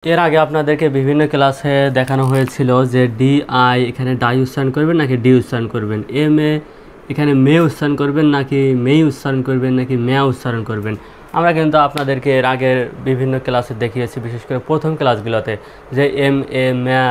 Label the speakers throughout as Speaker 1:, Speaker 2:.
Speaker 1: এর আগে আপনাদেরকে বিভিন্ন ক্লাসে দেখানো হয়েছিল যে ডি আই এখানে ডাই উচ্চারণ করবেন নাকি ডি উচ্চারণ করবেন, এম এ এখানে মে উচ্চারণ করবেন নাকি মেই উচ্চারণ করবেন নাকি ম্যা উচ্চারণ করবেন। আমরা কিন্তু আপনাদেরকে এর আগের বিভিন্ন ক্লাসে দেখিয়েছি, বিশেষ করে প্রথম ক্লাসগুলোতে যে এম এ ম্যা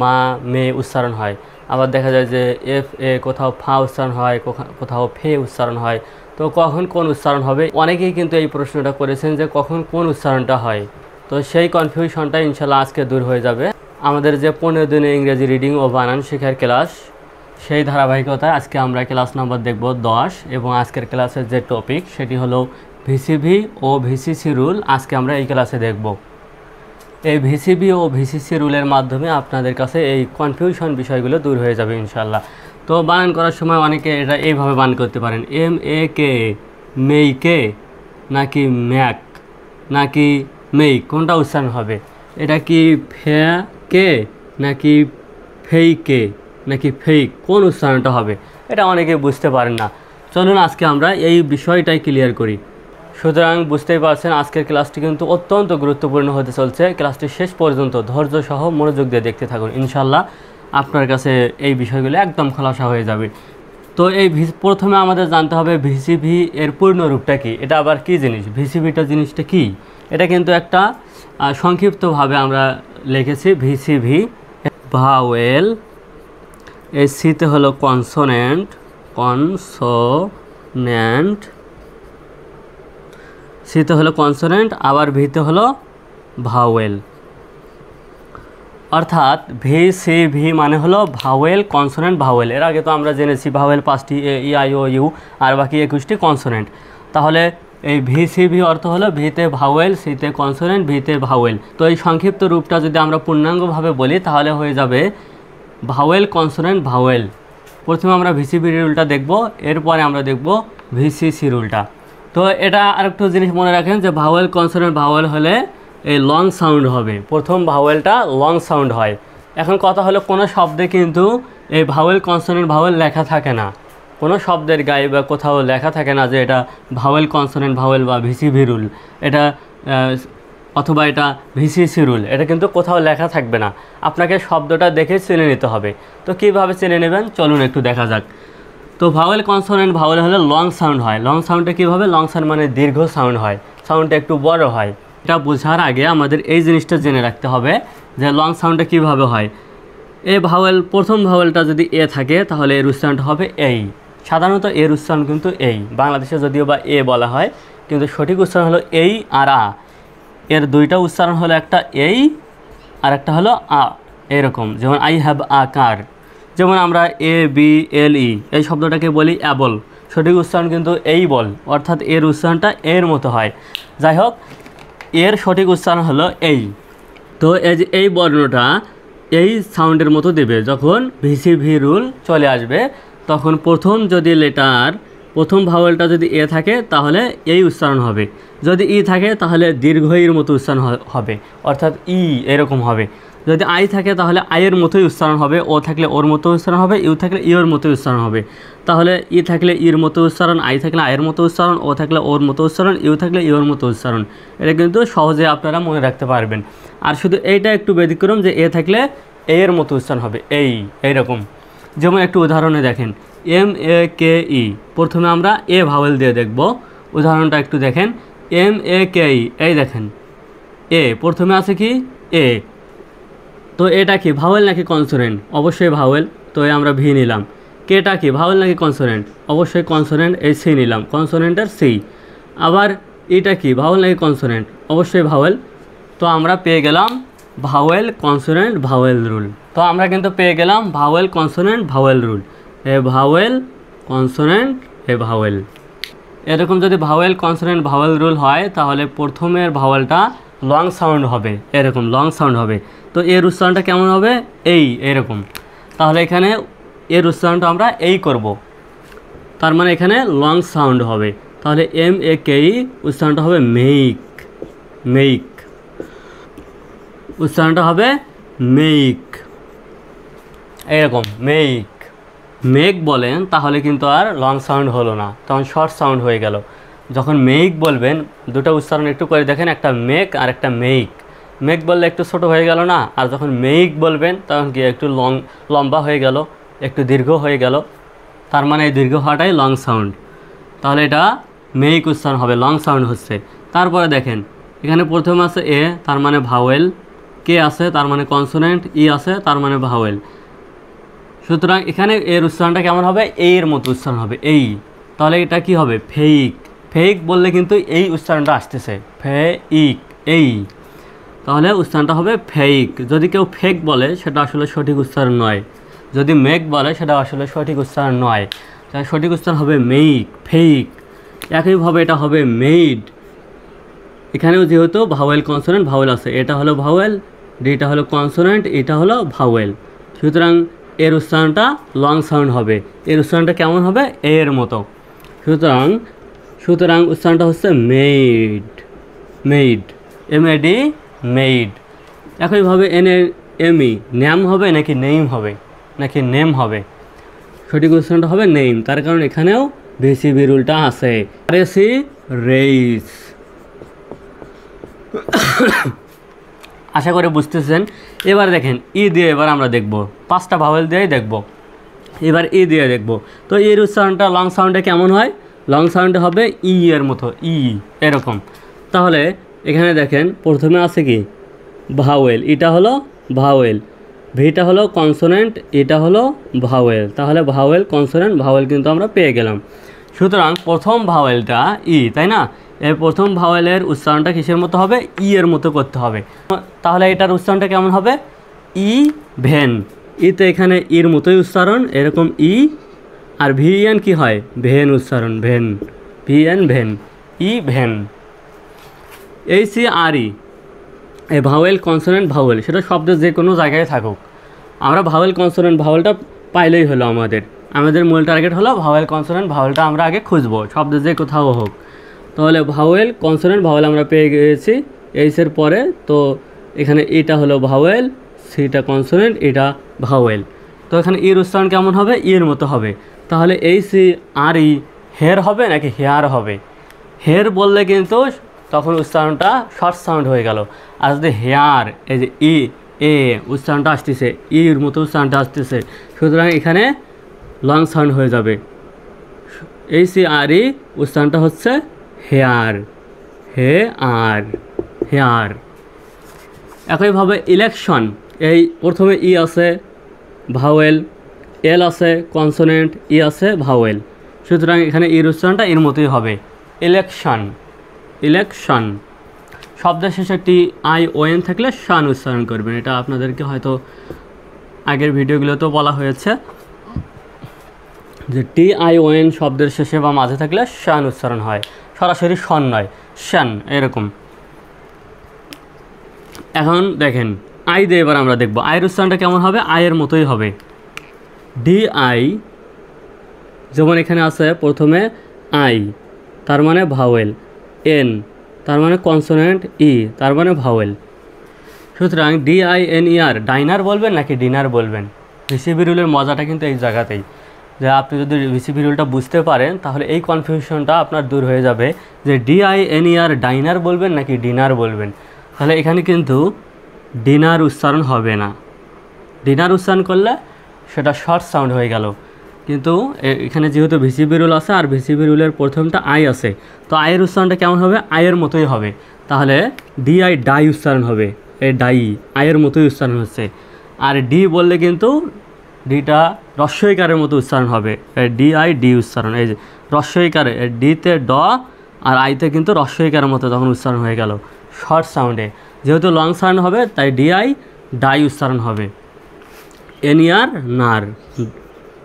Speaker 1: মা মে উচ্চারণ হয়। আবার দেখা যায় যে এফ এ কোথাও ফা উচ্চারণ হয়, কোথাও ফে উচ্চারণ হয়। তো কখন কোন উচ্চারণ হবে, অনেকেই কিন্তু এই প্রশ্নটা করেছেন যে কখন কোন উচ্চারণটা হয়। তো সেই কনফিউশনটা ইনশাল্লাহ আজকে দূর হয়ে যাবে। আমাদের যে 15 দিনে ইংরেজি রিডিং ও বানান শেখার ক্লাস, সেই ধারাবাহিকতায় আজকে আমরা ক্লাস নাম্বার দেখব 10 এবং আজকের ক্লাসের যে টপিক সেটি হলো ভিসিভি ও ভিসিসি রুল। আজকে আমরা এই ক্লাসে দেখব এই ভিসিভি ও ভিসিসি রুলের মাধ্যমে আপনাদের কাছে এই কনফিউশন বিষয়গুলো দূর হয়ে যাবে ইনশাল্লাহ। তো বানান করার সময় অনেকে এটা এইভাবে বানান করতে পারেন, এম এ কে মেই কে নাকি ম্যাক নাকি মেই, কোনটা উচ্চারণ হবে? এটা কি ফে কে নাকি ফেই কে নাকি ফেই, কোন উচ্চারণটা হবে? এটা অনেকে বুঝতে পারেন না। চলুন আজকে আমরা এই বিষয়টাই ক্লিয়ার করি। সুতরাং বুঝতেই পারছেন আজকের ক্লাসটি কিন্তু অত্যন্ত গুরুত্বপূর্ণ হতে চলছে। ক্লাসটি শেষ পর্যন্ত ধৈর্য সহ মনোযোগ দিয়ে দেখতে থাকুন, ইনশাল্লাহ আপনার কাছে এই বিষয়গুলো একদম খোলাসা হয়ে যাবে। তো এই প্রথমে আমাদের জানতে হবে ভিসিভি এর পূর্ণ রূপটা কী, এটা আবার কী জিনিস, ভিসিভিটা জিনিসটা কী। এটা কিন্তু একটা সংক্ষিপ্তভাবে আমরা লিখেছি ভিসিভি। ভাওয়েল, এই সিতে হলো কনসোনেন্ট, সিতে হলো কনসোনেন্ট, আবার ভিতে হলো ভাওয়েল। অর্থাৎ ভিসিভি মানে হলো ভাওয়েল কনসোনেন্ট ভাওয়েল। এর আগে তো আমরা জেনেছি ভাওয়েল 5টি, এ ই আই ও ইউ, আর বাকি 21টি কনসোনেন্ট। তাহলে এই ভিসিভি অর্থ হলো ভিতে ভাওয়েল, সিতে কনসোনেন্ট, ভিতে ভাওয়েল। তো এই সংক্ষিপ্ত রূপটা যদি আমরা পূর্ণাঙ্গভাবে বলি তাহলে হয়ে যাবে ভাওয়েল কনসোনেন্ট ভাওয়েল। প্রথমে আমরা ভিসিভি রুলটা দেখব, এরপরে আমরা দেখব ভিসিসি রুলটা। তো এটা আরেকটু জিনিস মনে রাখেন যে ভাওয়েল কনসোনেন্ট ভাওয়েল হলে এই লং সাউন্ড হবে, প্রথম ভাওয়েলটা লং সাউন্ড হয়। এখন কথা হলো কোনো শব্দে কিন্তু এই ভাওয়েল কনসোনেন্ট ভাওয়েল লেখা থাকে না, কোনো শব্দের গায়ে বা কোথাও লেখা থাকে না যে এটা ভাওয়েল কনসোনেন্ট ভাওয়েল বা ভিসিভি রুল, এটা অথবা এটা ভিসিসি রুল, এটা কিন্তু কোথাও লেখা থাকবে না। আপনাকে শব্দটা দেখে চিনে নিতে হবে। তো কীভাবে চিনে নেবেন চলুন একটু দেখা যাক। তো ভাওয়েল কনসোনেন্ট ভাওয়েল হলে লং সাউন্ড হয়। লং সাউন্ডটা কীভাবে? লং সাউন্ড মানে দীর্ঘ সাউন্ড হয়, সাউন্ডটা একটু বড় হয়। এটা বোঝার আগে আমাদের এই জিনিসটা জেনে রাখতে হবে যে লং সাউন্ডটা কীভাবে হয়। এ ভাওয়েল, প্রথম ভাওয়েলটা যদি এ থাকে তাহলে এর উচ্চারণটা হবে এই। সাধারণত এর উচ্চারণ কিন্তু এই, বাংলাদেশে যদিও বা এ বলা হয়, কিন্তু সঠিক উচ্চারণ হলো এই আর আ। এর দুইটা উচ্চারণ হলো একটা এই আর একটা হলো আ, এরকম। যেমন আই হ্যাভ আ কার, যেমন আমরা এ বি এল ই এই শব্দটাকে বলি অ্যাবল, সঠিক উচ্চারণ কিন্তু এই বল, অর্থাৎ এর উচ্চারণটা এর মতো হয়। যাই হোক, এর সঠিক উচ্চারণ হলো এই। তো এই যে এই বর্ণটা এই সাউন্ডের মতো দেবে যখন ভিসিভি রুল চলে আসবে, তখন প্রথম যদি লেটার, প্রথম ভাওয়েলটা যদি এ থাকে তাহলে এই উচ্চারণ হবে, যদি ই থাকে তাহলে দীর্ঘ ইর মতো উচ্চারণ হবে, অর্থাৎ ই এরকম হবে। যদি আই থাকে তাহলে আয়ের মতোই উচ্চারণ হবে, ও থাকলে ওর মতো উচ্চারণ হবে, ইউ থাকলে ইওর মতো উচ্চারণ হবে। তাহলে ই থাকলে ইর মতো উচ্চারণ, আই থাকলে আয়ের মতো উচ্চারণ, ও থাকলে ওর মতো উচ্চারণ, ইউ থাকলে ইওর মতো উচ্চারণ। এটা কিন্তু সহজে আপনারা মনে রাখতে পারবেন। আর শুধু এইটা একটু ব্যতিক্রম যে এ থাকলে এর মতো উচ্চারণ হবে, এইরকম। যেমন একটু উদাহরণে দেখেন, এম এ কে ই, প্রথমে আমরা এ ভাওয়েল দিয়ে দেখব। উদাহরণটা একটু দেখেন, এম এ কে ই, এই দেখেন এ প্রথমে আছে কি এ। তো এটা কি ভাওয়েল নাকি কনসোনেন্ট? অবশ্যই ভাওয়েল, তো আমরা ভি নিলাম। কেটা কি ভাওয়েল নাকি কনসোনেন্ট? অবশ্যই কনসোনেন্ট, এই সি নিলাম, কনসোনেন্টের সি। আবার এটা কি ভাওয়েল নাকি কনসোনেন্ট? অবশ্যই ভাওয়েল। তো আমরা পেয়ে গেলাম ভাওয়েল কনসোনেন্ট ভাওয়েল রুল। তো আমরা কিন্তু পেয়ে গেলাম ভাওয়েল কনসোনেন্ট ভাওয়েল রুল, এ ভাওয়েল কনসোনেন্ট এ ভাওয়েল। এরকম যদি ভাওয়েল কনসোনেন্ট ভাওয়েল রুল হয় তাহলে প্রথমের ভাওয়েলটা লং সাউন্ড হবে, এরকম লং সাউন্ড হবে। তো এর উচ্চারণটা কেমন হবে? এই, এরকম। তাহলে এখানে এর উচ্চারণটা আমরা এই করব, তার মানে এখানে লং সাউন্ড হবে। তাহলে এম এ কে ই উচ্চারণটা হবে মেইক, মেইক উচ্চারণটা হবে মেইক, এরকম মেইক। মেক বলেন তাহলে কিন্তু আর লং সাউন্ড হলো না, তখন শর্ট সাউন্ড হয়ে গেল। যখন মেইক বলবেন দুটো উচ্চারণ একটু করে দেখেন, একটা মেক আর একটা মেইক। মেঘ বললে একটু ছোট হয়ে গেল না, আর যখন মেঘ বলবেন তখন কি একটু লম্বা হয়ে গেল, একটু দীর্ঘ হয়ে গেল, তার মানে এই দীর্ঘ হওয়াটাই লং সাউন্ড। তাহলে এটা মেঘ উচ্চারণ হবে, লং সাউন্ড হচ্ছে। তারপরে দেখেন এখানে প্রথমে আছে এ, তার মানে ভাওয়েল, কে আছে তার মানে কনসোনেন্ট, ই আছে তার মানে ভাওয়েল। সুতরাং এখানে এর উচ্চারণটা কেমন হবে? এর মতো উচ্চারণ হবে, এই। তাহলে এটা কি হবে? ফেইক। ফেইক বললে কিন্তু এই উচ্চারণটা আসতেছে, ফেইক, এই। তাহলে উচ্চারণটা হবে ফেইক। যদি কেউ ফেক বলে সেটা আসলে সঠিক উচ্চারণ নয়, যদি মেক বলে সেটা আসলে সঠিক উচ্চারণ নয়। তাই সঠিক উচ্চারণ হবে মেইক, ফেইক। একইভাবে এটা হবে মেইড। এখানেও যেহেতু ভাওয়েল কনসোনেন্ট ভাওয়েল আছে, এটা হলো ভাওয়েল, ডিটা হলো কনসোনেন্ট, এটা হলো ভাওয়েল। সুতরাং এর উচ্চারণটা লং সাউন্ড হবে। এর উচ্চারণটা কেমন হবে? এর মতো। সুতরাং উচ্চারণটা হচ্ছে মেইড, মেইড, এমএডি, মেইড। একইভাবে এমই নেম হবে নাকি নেইম হবে, নাকি নেম হবে? সঠিক উচ্চারণটা হবে নেইম, তার কারণ এখানেও ভিসিবি রুলটা আছে। রেসি, রেইস। আশা করে বুঝতেছেন। এবার দেখেন ই দিয়ে এবার আমরা দেখব, 5টা ভাওয়েল দিয়েই দেখব। এবার ই দিয়ে দেখব। তো এর উচ্চারণটা লং সাউন্ডে কেমন হয়? লং সাউন্ডে হবে ই এর মতো, ই, এরকম। তাহলে এখানে দেখেন প্রথমে আছে কি? ভাওয়েল, এটা হলো ভাওয়েল, ভিটা হলো কনসোনেন্ট, এটা হলো ভাওয়েল। তাহলে ভাওয়েল, কনসোনেন্ট, ভাওয়েল কিন্তু আমরা পেয়ে গেলাম। সুতরাং প্রথম ভাওয়েলটা ই, তাই না? এই প্রথম ভাওয়েলের উচ্চারণটা কিসের মতো হবে? ই এর মতো করতে হবে। তাহলে এটার উচ্চারণটা কেমন হবে? ই ভেন। ইতে এখানে ইর মতোই উচ্চারণ, এরকম ই। আর ভিএন কি হয়? ভেন উচ্চারণ, ভেন, ভিএন, ভেন, ই ভেন। এইচি আর ই, এই ভাওয়েল, কনসোনেন্ট, ভাওয়েল, সেটা শব্দের যে কোনো জায়গায় থাকুক, আমরা ভাওয়েল, কনসোনেন্ট, ভাওয়েলটা পাইলেই হলো। আমাদের মূল টার্গেট হলো ভাওয়েল, কনসোনেন্ট, ভাওয়েলটা আমরা আগে খুঁজবো, শব্দের যে কোথাও হোক। তাহলে ভাওয়েল, কনসোনেন্ট, ভাওয়েল আমরা পেয়ে গেছি এইচের পরে। তো এখানে এটা হলো ভাওয়েল, সিটা কনসোনেন্ট, এটা ভাওয়েল। তো এখানে ইর উচ্চারণ কেমন হবে? ইর মতো হবে। তাহলে এইচি আর ই হেয়ার হবে নাকি হেয়ার হবে? হেয়ার বললে কিন্তু তখন উচ্চারণটা শর্ট সাউন্ড হয়ে গেল। আর যদি হেয়ার, এই যে ই, এ উচ্চারণটা আসতেছে, ইর মতো উচ্চারণটা আসতেছে, সুতরাং এখানে লং সাউন্ড হয়ে যাবে। এইচি আর ই উচ্চারণটা হচ্ছে হেয়ার, হে আর, হেয়ার। একইভাবে ইলেকশন, এই প্রথমে ই আছে ভাওয়েল, এল আছে কনসোনেন্ট, ই আছে ভাওয়েল। সুতরাং এখানে ইর উচ্চারণটা এর মতোই হবে, ইলেকশন, ইলেকশন। শব্দের শেষে TION থাকলে শান উচ্চারণ করবেন। এটা আপনাদেরকে হয়তো আগের ভিডিওগুলোতেও বলা হয়েছে যে TION শব্দের শেষে বা মাঝে থাকলে শান উচ্চারণ হয়, সরাসরি শন নয়, শান, এরকম। এখন দেখেন আই দিয়ে এবার আমরা দেখব আয়ের উচ্চারণটা কেমন হবে। আয়ের মতোই হবে, DI। যেমন এখানে আছে প্রথমে আই, তার মানে ভাওয়েল, এন তার মানে কনসোনেন্ট, ই তার মানে ভাওয়েল। সুতরাং DINER, ডাইনার বলবেন নাকি ডিনার বলবেন? ভিসিবি রুলের মজাটা কিন্তু এই জায়গাতেই, যে আপনি যদি ভিসিবি রুলটা বুঝতে পারেন তাহলে এই কনফিউশনটা আপনার দূর হয়ে যাবে যে DINER ডাইনার বলবেন নাকি ডিনার বলবেন। তাহলে এখানে কিন্তু ডিনার উচ্চারণ হবে না, ডিনার উচ্চারণ করলে সেটা শর্ট সাউন্ড হয়ে গেল। কিন্তু এখানে যেহেতু ভিসিবি রুল আছে আর ভিসিবি রুলের প্রথমটা আই আছে, তো আয়ের উচ্চারণটা কেমন হবে? আয়ের মতোই হবে। তাহলে DI, ডাই উচ্চারণ হবে, এই ডাই আয়ের মতোই উচ্চারণ হচ্ছে। আর ডি বললে কিন্তু ডিটা রস্বইকারের মতো উচ্চারণ হবে, DI, ডি উচ্চারণ। এই যে রস্বইকারে, ডিতে ড আর আইতে কিন্তু রস্বইকারের মতো তখন উচ্চারণ হয়ে গেল শর্ট সাউন্ডে। যেহেতু লং সাউন্ড হবে তাই DI, ডাই উচ্চারণ হবে। এনিয়ার, নার,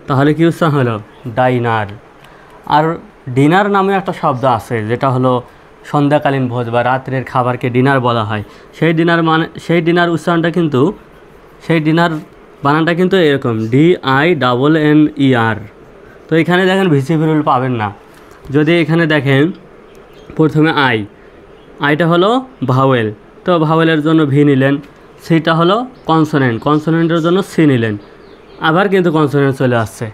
Speaker 1: তাহলে কি উচ্চারণ হলো? ডাইনার। আর ডিনার নামে একটা শব্দ আছে যেটা হলো সন্ধ্যাকালীন ভোজ বা রাত্রের খাবারকে ডিনার বলা হয়। সেই ডিনার উচ্চারণটা কিন্তু, সেই ডিনার বানানটা কিন্তু এরকম, DINNER। তো এখানে দেখেন ভিসিবি রুল পাবেন না। যদি এখানে দেখেন প্রথমে আইটা হলো ভাওয়েল, তো ভাওয়েলের জন্য ভি নিলেন। সিটা হলো কনসোনেন্ট, কনসোনেন্টের জন্য সি নিলেন। আবার কিন্তু কনসোনেন্ট চলে আসছে,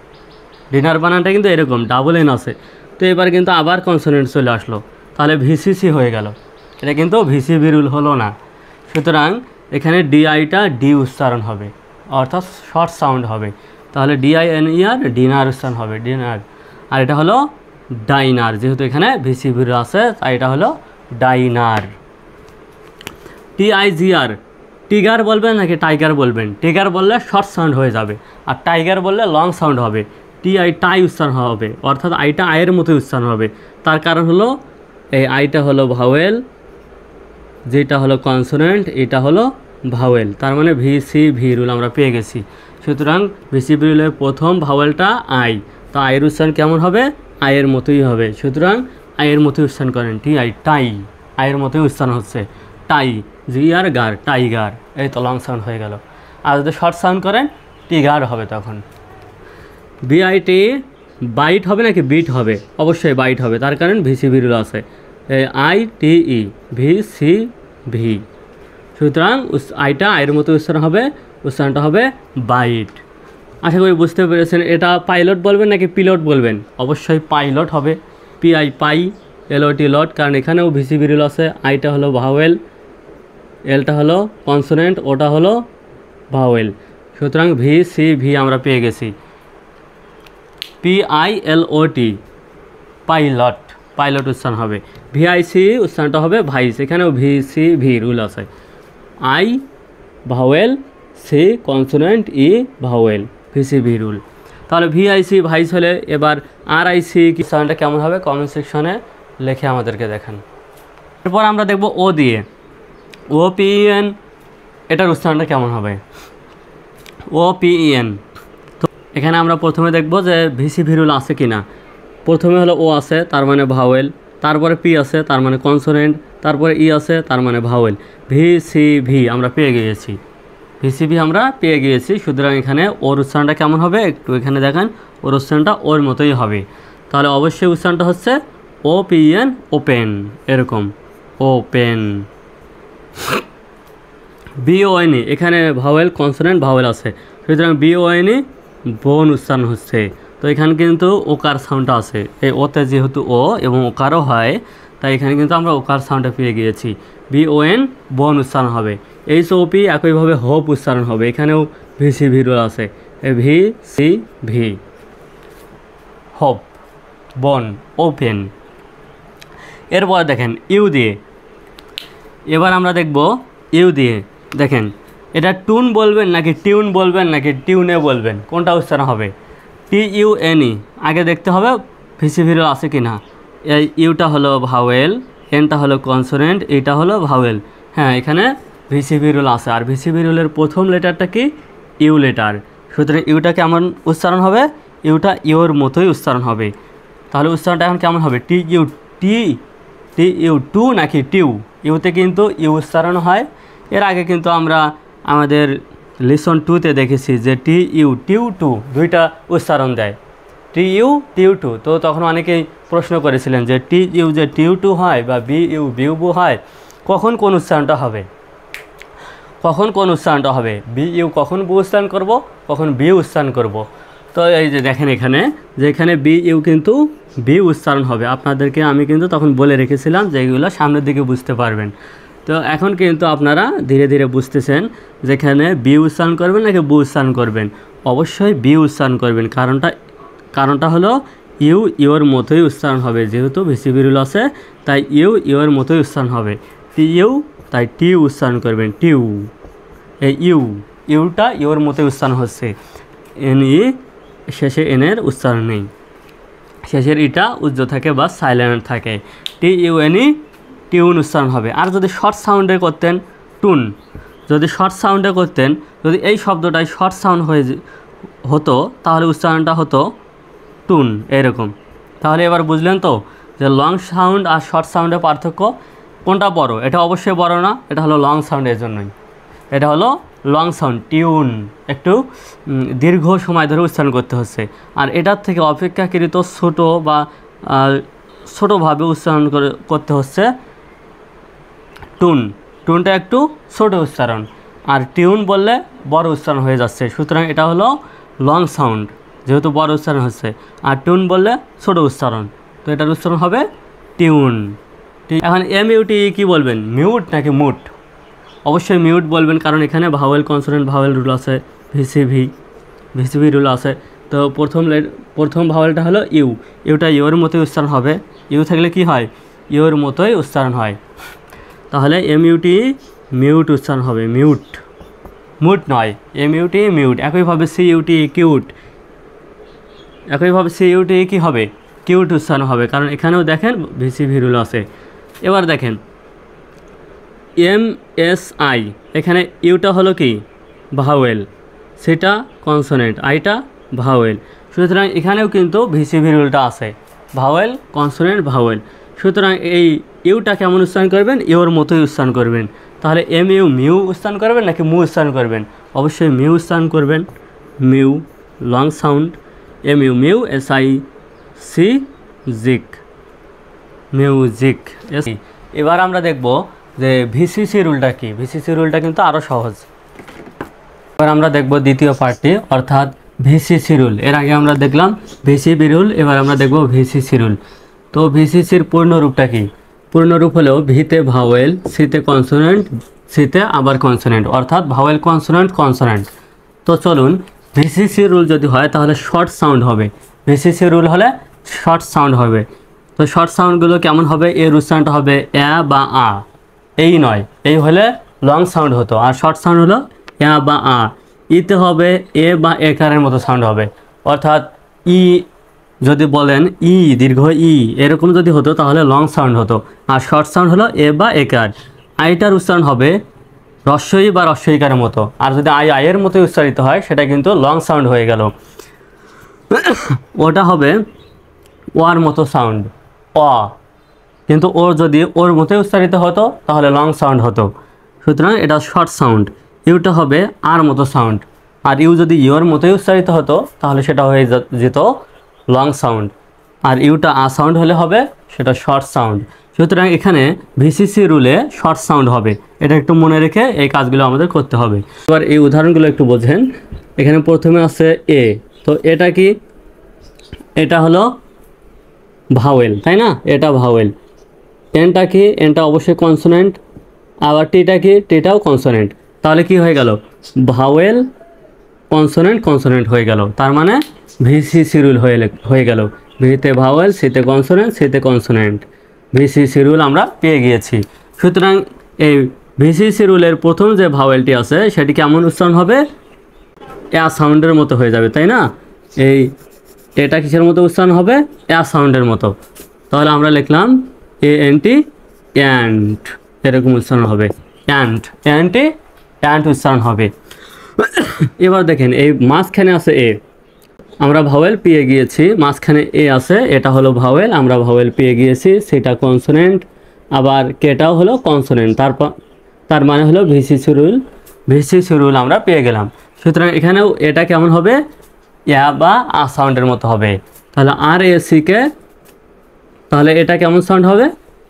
Speaker 1: ডিনার বানানটা কিন্তু এরকম NN আছে। তো এবার কিন্তু আবার কনসোনেন্ট চলে আসলো, তাহলে VCC হয়ে গেল। এটা কিন্তু ভিসিবি রুল হলো না। সুতরাং এখানে ডিআইটা ডি উচ্চারণ হবে, অর্থাৎ শর্ট সাউন্ড হবে। তাহলে ডিআইএনইআর ডিনার উচ্চারণ হবে, ডিনার। আর এটা হলো ডাইনার, যেহেতু এখানে ভিসি ভিরুল আছে তাই এটা হলো ডাইনার। টিআইজিআর, টিগার বলবেন নাকি টাইগার বলবেন? টিগার বললে শর্ট সাউন্ড হয়ে যাবে, আর টাইগার বললে লং সাউন্ড হবে। টিআই টাই উচ্চারণ হবে, অর্থাৎ আইটা আয়ের মতোই উচ্চারণ হবে। তার কারণ হলো এই আইটা হলো ভাওয়েল, যেটা হলো কনসোনেন্ট, এটা হলো ভাওয়েল। তার মানে ভিসি ভিরুল আমরা পেয়ে গেছি। সুতরাং ভিসি ভিরুলের প্রথম ভাওয়েলটা আই, তো আয়ের উচ্চারণ কেমন হবে? আয়ের মতোই হবে। সুতরাং আয়ের মতোই উচ্চারণ করেন, টিআই টাই, আয়ের মতোই উচ্চারণ হচ্ছে। টাই, জিআর গার, টাইগার, এই তো লং সাউন্ড হয়ে গেল। আর যদি শর্ট সাউন্ড করেন টিগার হবে তখন। বিআইটি বাইট হবে নাকি বিট হবে? অবশ্যই বাইট হবে, তার কারণ ভিসি ভিরুল আছে। ITE, VC V. সুতরাং আইটা আয়ের মতো উচ্চারণ হবে, উচ্চারণটা হবে বাইট। আশা করি বুঝতে পেরেছেন। এটা পাইলট বলবেন নাকি পিলট বলবেন? অবশ্যই পাইলট হবে, পিআই পাই, এলওটি লট, কারণ এখানেও ভিসি ভিরুল আছে। আইটা হলো ভাওয়েল, এলটা হলো কনসোনেন্ট, ওটা হলো ভাওয়েল। সুতরাং ভিসি ভি আমরা পেয়ে গেছি। পিআইএলওটি, পাইলট, পাইলট উচ্চারণ হবে। ভিআইসি উচ্চারণটা হবে ভাইস, এখানেও ভিসি ভি রুল আছে। I vowel, C consonant, E vowel, VC V rule. তাহলে ভিআইসি ভাইস হলে এবার আরআইসি উচ্চারণটা কেমন হবে কমেন্ট সেকশনে লিখে আমাদেরকে দেখান। এরপর আমরা দেখব ও দিয়ে, ওপিএন, এটার উচ্চারণটা কেমন হবে? ওপিএন। তো এখানে আমরা প্রথমে দেখব যে ভিসি ভিরুল আছে কি না। প্রথমে হলো ও আছে, তার মানে ভাওয়েল, তারপরে পি আছে, তার মানে কনসোনেন্ট, তারপরে ই আছে, তার মানে ভাওয়েল। ভিসি ভি আমরা পেয়ে গিয়েছি, ভিসি ভি আমরা পেয়ে গিয়েছি। সুতরাং এখানে ওর উচ্চারণটা কেমন হবে একটু এখানে দেখেন, ওর উচ্চারণটা ওর মতোই হবে। তাহলে অবশ্যই উচ্চারণটা হচ্ছে ওপিএন, ওপেন, এরকম ওপেন। বিওএনই, এখানে ভাওয়েল কনসোনেন্ট ভাওয়েল আছে, সুতরাং বিওএনই বোন উচ্চারণ হচ্ছে। তো এখানে কিন্তু ওকার সাউন্ডটা আছে, এই ওতে যেহেতু ও এবং ওকারও হয় তাই এখানে কিন্তু আমরা ওকার সাউন্ডটা পেয়ে গিয়েছি। বিওএন বোন উচ্চারণ হবে। এইচওপি একইভাবে হোপ উচ্চারণ হবে, এখানেও ভিসি ভিরুল আছে, ভি সি ভি, হোপ, বন, ওপেন। এরপরে দেখেন ইউ দিয়ে, এবার আমরা দেখব ইউ দিয়ে। দেখেন এটা টুন বলবেন নাকি টিউন বলবেন নাকি টিউনে বলবেন, কোনটা উচ্চারণ হবে? টিইউএনই, আগে দেখতে হবে ভিসি ভিরুল আছে কি না। এই ইউটা হলো ভাওয়েল, এনটা হলো কনসোনেন্ট, এইটা হলো ভাওয়েল। হ্যাঁ, এখানে ভিসি ভিরুল আছে। আর ভিসি ভিরুলের প্রথম লেটারটা কি? You later. সুতরাং ইউটা কেমন উচ্চারণ হবে? ইউটা ইউর মতোই উচ্চারণ হবে। তাহলে উচ্চারণটা এখন কেমন হবে? টি ইউ টু নাকি টিউ? ইউতে কিন্তু ইউ উচ্চারণ হয়। এর আগে কিন্তু আমরা আমাদের লিসন 2তে দেখেছি যে টিউ টু দুইটা উচ্চারণ দেয়, টিউ টু। তো তখন অনেকেই প্রশ্ন করেছিলেন যে টিউ যে টিউ টু হয় বা বিউ হয়, কখন কোন উচ্চারণটা হবে, কখন কোন উচ্চারণটা হবে? বিউ কখন বু উচ্চারণ করব, কখন বি উচ্চারণ করব। তো এই যে দেখেন এখানে যে এখানে বিউ কিন্তু বি উচ্চারণ হবে। আপনাদেরকে আমি কিন্তু তখন বলে রেখেছিলাম যে এগুলো সামনের দিকে বুঝতে পারবেন। তো এখন কিন্তু আপনারা ধীরে ধীরে বুঝতেছেন যেখানে বি উচ্চারণ করবেন নাকি বু উচ্চারণ করবেন। অবশ্যই বি উচ্চারণ করবেন, কারণটা হলো ইউর মতোই উচ্চারণ হবে। যেহেতু ভিসি ভিরুল আছে তাই ইউর মতোই উচ্চারণ হবে। টিউ, তাই টিউ উচ্চারণ করবেন, টিউ। এই ইউটা ইউর মতোই উচ্চারণ হচ্ছে। এনই শেষে এনের উচ্চারণ নেই, শেষের ইটা উজ্জ্ব থাকে বা সাইলেন্ট থাকে। টিইউএনই টিউন উচ্চারণ হবে। আর যদি শর্ট সাউন্ডে করতেন টুন, যদি শর্ট সাউন্ডে করতেন, যদি এই শব্দটাই শর্ট সাউন্ড হতো তাহলে উচ্চারণটা হতো টুন, এরকম। তাহলে এবার বুঝলেন তো যে লং সাউন্ড আর শর্ট সাউন্ডের পার্থক্য কোনটা বড়? এটা অবশ্যই বড় না, এটা হলো লং সাউন্ড, এর জন্যই এটা হলো লং সাউন্ড। টিউন একটু দীর্ঘ সময় ধরে উচ্চারণ করতে হচ্ছে, আর এটার থেকে অপেক্ষাকৃত ছোট বা ছোটোভাবে উচ্চারণ করতে হচ্ছে টুনটা একটু ছোট উচ্চারণ, আর টিউন বললে বড় উচ্চারণ হয়ে যাচ্ছে। সুতরাং এটা হলো লং সাউন্ড, যেহেতু বড় উচ্চারণ হচ্ছে, আর টিউন বললে ছোট উচ্চারণ, তো এটার উচ্চারণ হবে টিউন। এখন এমইউটি কি বলবেন, মিউট নাকি মুট? অবশ্যই মিউট বলবেন, কারণ এখানে ভাওয়েল কনসোনেন্ট ভাওয়েল রুল আছে, ভিসিভি রুল আছে। তো প্রথম ভাওয়েলটা হলো ইউ, ইউটা ইউর মতোই উচ্চারণ হবে। ইউ থাকলে কি হয়, ইউর মতোই উচ্চারণ হয়। তাহলে এমইউটি মিউট উচ্চারণ হবে, মিউট, মুট নয়, এমইউটি মিউট। একইভাবে সিইউটি কিউট, একইভাবে সিইউটি কি হবে, কিউট উচ্চারণ হবে, কারণ এখানেও দেখেন ভিসিভি রুল আছে। এবার দেখেন এমএসআই, এখানে ইউটা হলো কি ভাওয়েল, সেটা কনসোনেন্ট, আইটা ভাওয়েল। সুতরাং এখানেও কিন্তু ভিসিভি রুলটা আছে, ভাওয়েল কনসোনেন্ট ভাওয়েল। সুতরাং এই ইউটা কেমন উচ্চারণ করবেন, ইউর মতোই উচ্চারণ করবেন। তাহলে এম ইউ মিউ উচ্চারণ করবেন নাকি মু উচ্চারণ করবেন, অবশ্যই মিউ উচ্চারণ করবেন, মিউ লং সাউন্ড, এম ইউ মিউ, এস আই সি জিক, মিউজিক। এবার আমরা দেখব যে ভিসিসি রুলটা কি। ভিসিসি রুলটা কিন্তু আরও সহজ। এবার আমরা দেখব দ্বিতীয় পার্টটি, অর্থাৎ ভিসিসি রুল। এর আগে আমরা দেখলাম ভিসিবি রুল, এবার আমরা দেখব ভিসিসি রুল। তো ভিসিসির পূর্ণরূপটা কি, পূর্ণরূপ হলো ভিতে ভাওয়েল, সিতে কনসোনেন্ট, সিতে আবার কনসোনেন্ট, অর্থাৎ ভাওয়েল কনসোনেন্ট কনসোনেন্ট। তো চলুন, ভিসিসি রুল যদি হয় তাহলে শর্ট সাউন্ড হবে, ভিসিসি রুল হলে শর্ট সাউন্ড হবে। তো শর্ট সাউন্ডগুলো কেমন হবে, এর উচ্চারণটা হবে এ বা আ, এই নয়, এই হলে লং সাউন্ড হতো, আর শর্ট সাউন্ড হলো এ বা আ। ইতে হবে এ বা একারের মতো সাউন্ড হবে, অর্থাৎ ই যদি বলেন ই দীর্ঘ ই এরকম যদি হতো তাহলে লং সাউন্ড হতো, আর শর্ট সাউন্ড হলো এ বা একার। আইটার উচ্চারণ হবে রস্বই বা রস্বইকারের মতো, আর যদি আয়ের মতো উচ্চারিত হয় সেটা কিন্তু লং সাউন্ড হয়ে গেল। ওটা হবে ওয়ার মতো সাউন্ড, অ, কিন্তু ওর যদি ওর মতোই উচ্চারিত হতো তাহলে লং সাউন্ড হতো। সুতরাং এটা শর্ট সাউন্ড। ইউটা হবে আর মতো সাউন্ড, আর ইউ যদি ইউর মতোই উচ্চারিত হতো তাহলে সেটা হয়ে যেত লং সাউন্ড, আর ইউটা আ সাউন্ড হলে হবে সেটা শর্ট সাউন্ড। সুতরাং এখানে ভিসিসি রুলে শর্ট সাউন্ড হবে, এটা একটু মনে রেখে এই কাজগুলো আমাদের করতে হবে। এবার এই উদাহরণগুলো একটু বোঝেন। এখানে প্রথমে আছে এ, তো এটা কি, এটা হলো ভাওয়েল, তাই না, এটা ভাওয়েল। এনটা কি, এনটা অবশ্যই কনসোনেন্ট, আবার টিটা কি, টিটাও কনসোনেন্ট। তাহলে কি হয়ে গেল, ভাওয়েল কনসোনেন্ট কনসোনেন্ট হয়ে গেল, তার মানে ভিসিসি রুল হয়ে গেল। ভিতে ভাওয়েল, সিতে কনসোনেন্ট, সিতে কনসোনেন্ট, ভিসিসি রুল আমরা পেয়ে গিয়েছি। সুতরাং এই ভিসিসি রুলের প্রথম যে ভাওয়েলটি আছে সেটি কেমন উচ্চারণ হবে, এ সাউন্ডের মতো হয়ে যাবে, তাই না। এটা কিসের মতো উচ্চারণ হবে, এ সাউন্ডের মতো। তাহলে আমরা লিখলাম এএনটি অ্যান্ড, এরকম উচ্চারণ হবে, অ্যান্ড, অ্যান্টি অ্যান্ড উচ্চারণ হবে। এবার দেখেন এই মাঝখানে আছে এ, আমরা ভাওয়েল পেয়ে গিয়েছি, মাঝখানে এ আছে, এটা হলো ভাওয়েল, আমরা ভাওয়েল পেয়ে গিয়েছি, সেটা কনসোনেন্ট, আবার কেটাও হলো কনসোনেন্ট, তার মানে হলো ভিসিসি রুল, ভিসিসি রুল আমরা পেয়ে গেলাম। সুতরাং এখানেও এটা কেমন হবে, ইয়া বা আ সাউন্ডের মতো হবে। তাহলে আর এ সিকে, তাহলে এটা কেমন সাউন্ড হবে,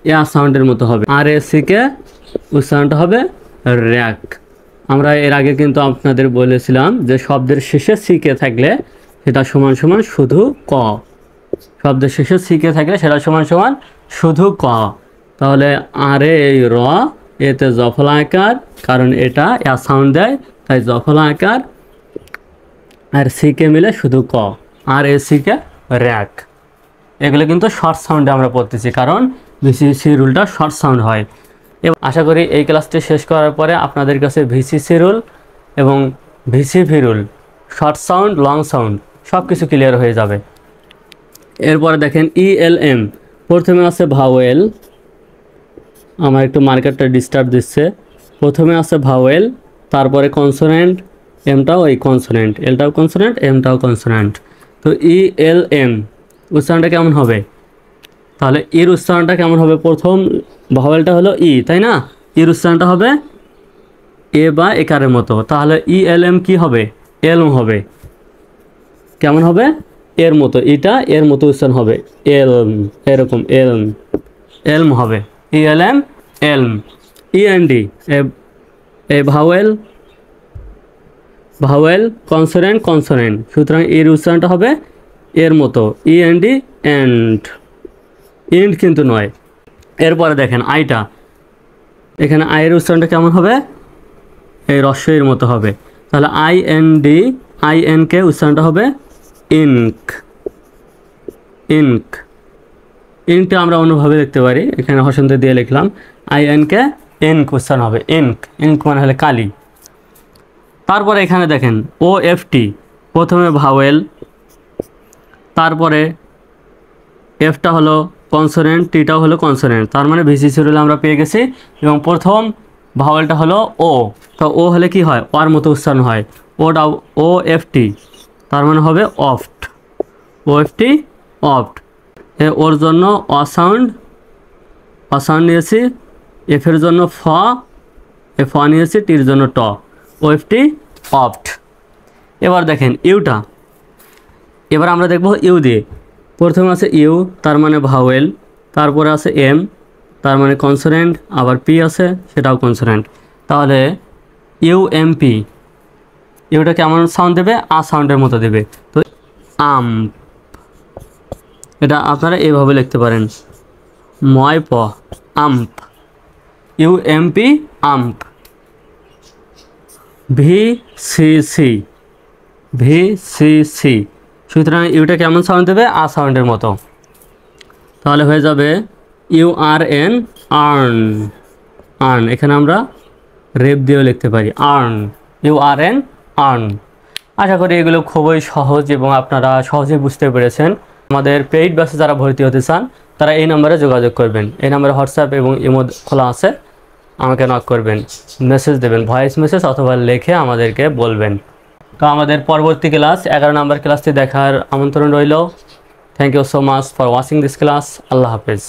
Speaker 1: ইয়া সাউন্ডের মতো হবে। আর এ সিকে উচ্চারণটা হবে র্যাক। আমরা এর আগে কিন্তু আপনাদের বলেছিলাম যে শব্দের শেষে সিকে থাকলে সেটা সমান সমান শুধু ক, শব্দের শেষে সিকে থাকলে সেটা সমান সমান শুধু ক। তাহলে আরে এই র, এতে জফলা আকার, কারণ এটা ইয়া সাউন্ড দেয় তাই জফলা আকার, আর সিকে মিলে শুধু ক, আর এ সিকে র্যাক। এগুলো কিন্তু শর্ট সাউন্ডে আমরা পড়তেছি, কারণ ভিসিসি রুলটা শর্ট সাউন্ড হয়। এবং আশা করি এই ক্লাসটি শেষ করার পরে আপনাদের কাছে ভিসিসি রুল এবং VCV rule, short sound long sound সব কিছু ক্লিয়ার হয়ে যাবে। এরপরে দেখেন ইএলএম, প্রথমে আছে ভাওয়েল, আমার একটু মার্কেটটা ডিস্টার্ব দিচ্ছে। প্রথমে আছে ভাওয়েল, তারপরে কনসোনেন্ট, এমটাও এই কনসোনেন্ট, এলটাও কনসোনেন্ট, এমটাও কনসোনেন্ট। তো ইএলএম উচ্চারণটা কেমন হবে, তাহলে এর উচ্চারণটা কেমন হবে, প্রথম ভাওয়েলটা হলো ই, তাই না, এর উচ্চারণটা হবে এ বা একারের মতো। তাহলে ইএলএম কি হবে, এলম হবে, কেমন হবে, এর মতো, এটা এর মতো উচ্চারণ হবে, এলম, এরকম এলম, এলম হবে, ইএলএম এলম। ইএনডি এ ভাওয়েল, ভাওয়েল কনসোনেন্ট কনসোনেন্ট, সুতরাং এর উচ্চারণটা হবে এর মতো, ইএনডি এন্ড, এন্ড কিন্তু নয়। এরপরে দেখেন আইটা, এখানে আয়ের উচ্চারণটা কেমন হবে, এই রস্যের মতো হবে। তাহলে IND, INK উচ্চারণটা হবে ইনক, ইনক। ইনকটা আমরা অন্যভাবে লিখতে পারি, এখানে হসন্ত দিয়ে লিখলাম, INK ইনক উচ্চারণ হবে, ইনক। ইনক মানে হলে কালি। তারপরে এখানে দেখেন OFT, প্রথমে ভাওয়েল, তারপরে এফটা হলো কনসোনেন্ট, টিটাও হলো কনসোনেন্ট, তার মানে VCC রুল আমরা পেয়ে গেছি। এবং প্রথম ভাওয়েলটা হলো ও, তো ও হলে কি হয়, ওর মতো উচ্চারণ হয়, OFT, তার মানে হবে অফট, OFT অফট। ওর জন্য অসাউন্ড, অসাউন্ড নিয়েছি, এফের জন্য ফ, এ ফ নিয়েছি, টির জন্য ট, OFT অফট। এবার দেখেন ইউটা, এবার আমরা দেখব ইউ দিয়ে। প্রথমে আছে ইউ, তার মানে ভাওয়েল, তারপরে আছে এম, তার মানে কনসোনেন্ট, আবার পি আছে, সেটাও কনসোনেন্ট। তাহলে UMP, ইউটা কেমন সাউন্ড দেবে, আ সাউন্ডের মতো দেবে। তো আম, এটা আপনারা এইভাবে লিখতে পারেন, ময় প, আম্প, UMP আম্প। VCC, VCC, সুতরাং ইউটা কেমন সাউন্ড দেবে, আ সাউন্ডের মতো। তাহলে হয়ে যাবে URN, আর্ন, আর্ন। এখানে আমরা রেপ দিয়েও লিখতে পারি, আর্ন, URN আর্ন। আশা করি এগুলো খুবই সহজ এবং আপনারা সহজেই বুঝতে পেরেছেন। আমাদের পেইড ব্যাচে যারা ভর্তি হতে চান তারা এই নম্বরে যোগাযোগ করবেন। এই নম্বরে হোয়াটসঅ্যাপ এবং ইমো খোলা আছে, আমাকে নক করবেন, মেসেজ দেবেন, ভয়েস মেসেজ অথবা লিখে আমাদেরকে বলবেন। তো আমাদের পরবর্তী ক্লাস 11 নম্বর ক্লাসটি দেখার আমন্ত্রণ রইল। Thank you so much for watching this class. আল্লাহ হাফেজ।